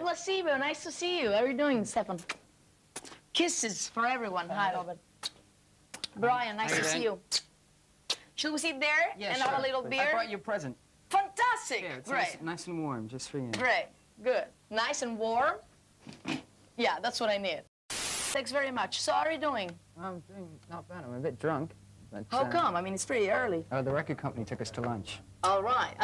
Placebo, nice to see you. How are you doing, Stefan? Kisses for everyone. Hi, Robert. Brian, nice to see you. Should we sit there and have a little beer? I brought you a present. Fantastic! Yeah, it's great. Nice and warm, just for you. Great, good. Nice and warm? Yeah, that's what I need. Thanks very much. So how are you doing? I'm doing not bad. I'm a bit drunk. But, How come? I mean, it's pretty early. Oh, the record company took us to lunch. All right.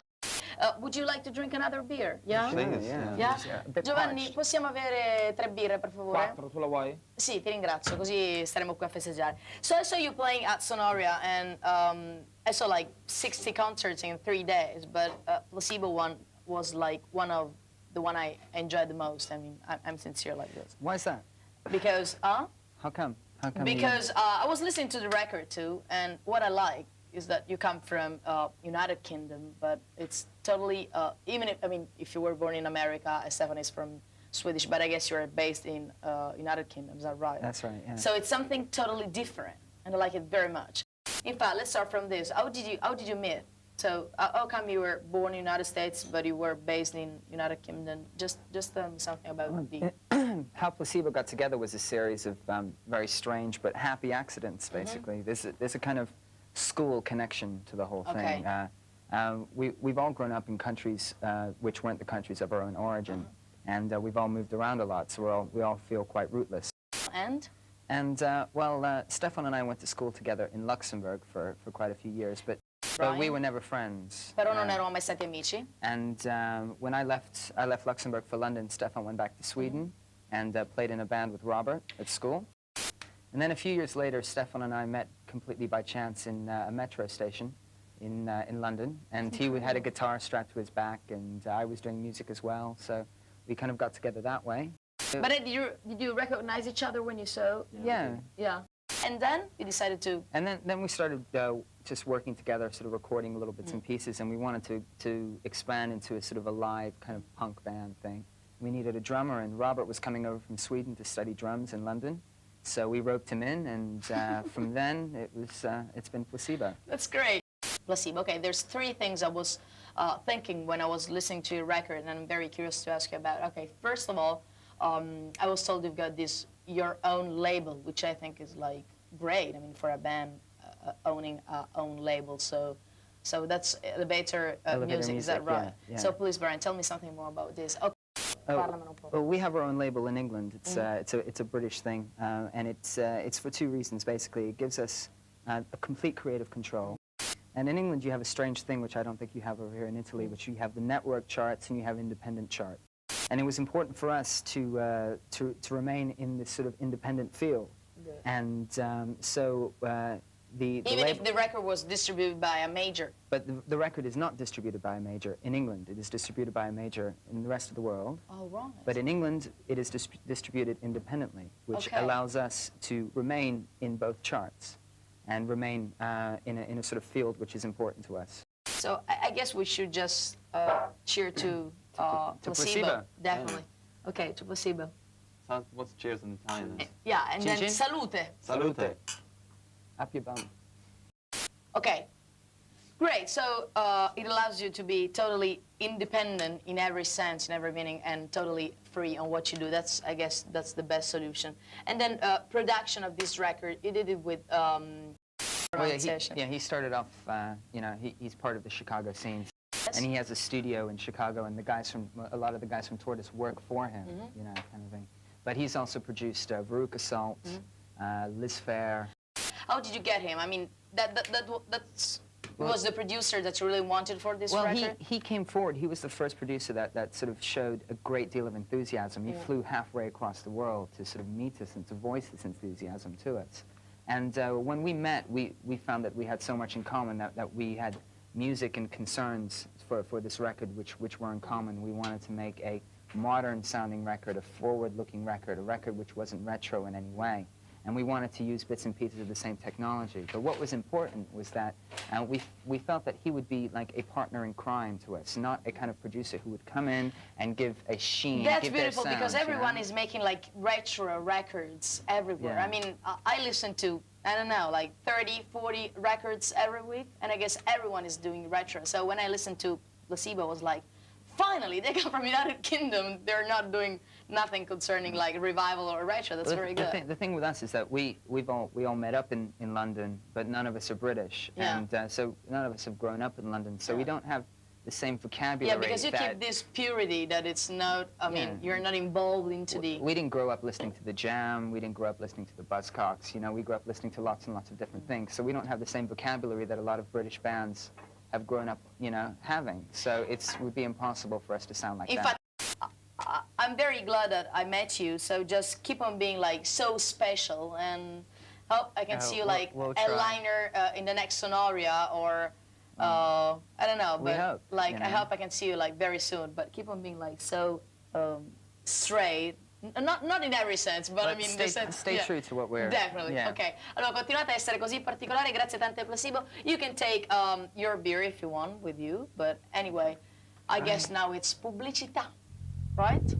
Would you like to drink another beer? Yeah? Sure, yeah. Yeah? Giovanni, possiamo avere 3 birre, per favore? 4, tu la vuoi? Sì, ti ringrazio, così staremo qui a festeggiare. So I saw you playing at Sonoria, and I saw like 60 concerts in 3 days, but Placebo one was like one of the one I enjoyed the most. I mean, I'm sincere like this. Why is that? Because, How come? How come? Because I was listening to the record too, and what I like is that you come from United Kingdom, but it's totally, even if, I mean, if you were born in America, Stefan is from Swedish, but I guess you're based in United Kingdom, is that right? That's right, yeah. So it's something totally different, and I like it very much. In fact, let's start from this. How did you meet? So how come you were born in the United States, but you were based in United Kingdom? Just tell me something about the... How Placebo got together was a series of very strange but happy accidents, basically. There's a kind of school connection to the whole thing. We've all grown up in countries which weren't the countries of our own origin, and we've all moved around a lot, so we all feel quite rootless. And? And, well, Stefan and I went to school together in Luxembourg for quite a few years, but we were never friends. Però non eravamo mai stati amici. And when I left Luxembourg for London, Stefan went back to Sweden and played in a band with Robert at school. And then a few years later, Stefan and I met completely by chance in a metro station in London. And he had a guitar strapped to his back, and I was doing music as well. So we kind of got together that way. But did you recognize each other when you saw? Yeah. Yeah. And then you decided to... And then we started just working together, sort of recording little bits and pieces, and we wanted to expand into a sort of a live kind of punk band thing. We needed a drummer, and Robert was coming over from Sweden to study drums in London. So we roped him in, and from then it's been Placebo. That's great. Placebo. Okay, there's 3 things I was thinking when I was listening to your record, and I'm very curious to ask you about. Okay, first of all, I was told you've got your own label, which I think is like great. I mean, for a band owning our own label, so that's Elevator Music, is that right? Yeah. So please, Brian, tell me something more about this. Okay. Well, we have our own label in England. It's a British thing, and it's for 2 reasons basically. It gives us a complete creative control. And in England, you have a strange thing which I don't think you have over here in Italy, which you have the network charts and you have independent charts. And it was important for us to remain in this sort of independent field. Good. And even if the record was distributed by a major. But the record is not distributed by a major in England. It is distributed by a major in the rest of the world. Oh, right. But in England, it is distributed independently, which allows us to remain in both charts and remain in a sort of field which is important to us. So I guess we should just cheer to Placebo. Definitely. Yeah. Okay, to Placebo. So what's cheers in Italian? Yeah, and Chin then chin? salute. Salute. Up your bum. Okay, great. So it allows you to be totally independent in every sense, in every meaning, and totally free on what you do. I guess that's the best solution. And then production of this record, you did it with he started off, you know, he's part of the Chicago scene. Yes. And he has a studio in Chicago, and a lot of the guys from Tortoise work for him, you know, kind of thing. But he's also produced Veruca Salt, Liz Phair. How did you get him? I mean, was the producer that you really wanted for this record? Well, he came forward. He was the first producer that sort of showed a great deal of enthusiasm. He flew halfway across the world to sort of meet us and to voice this enthusiasm to us. And when we met, we found that we had so much in common, that we had music and concerns for this record which were in common. We wanted to make a modern-sounding record, a forward-looking record, a record which wasn't retro in any way. And we wanted to use bits and pieces of the same technology. But what was important was that we felt that he would be like a partner in crime to us, not a kind of producer who would come in and give a sheen. That's beautiful, because everyone is making like retro records everywhere. Yeah. I mean, I listen to, I don't know, like 30, 40 records every week, and I guess everyone is doing retro. So when I listened to Placebo, I was like, finally, they come from United Kingdom. They're not doing nothing concerning like revival or retro. That's very good. The thing with us is that we all met up in London, but none of us are British, Yeah. and so none of us have grown up in London, so we Yeah. don't have the same vocabulary. Yeah, because you keep this purity that it's not, I mean, Yeah. you're not involved into the... We didn't grow up listening to the Jam, we didn't grow up listening to the Buzzcocks, you know, we grew up listening to lots and lots of different things, so we don't have the same vocabulary that a lot of British bands have grown up, you know, having. So it would be impossible for us to sound like In that. fact, I'm very glad that I met you, so just keep on being like so special, and hope I can see you like we'll a try. liner in the next Sonoria, or I don't know, We but hope, like you I know. hope I can see you like very soon, but keep on being like so straight, not in every sense, but I mean stay, the sense, stay yeah. true to what we're... Definitely. Yeah. Ok. Allora, continuate a essere così particolari, grazie tante Placebo. You can take your beer if you want with you, but anyway, I guess now it's pubblicità, right?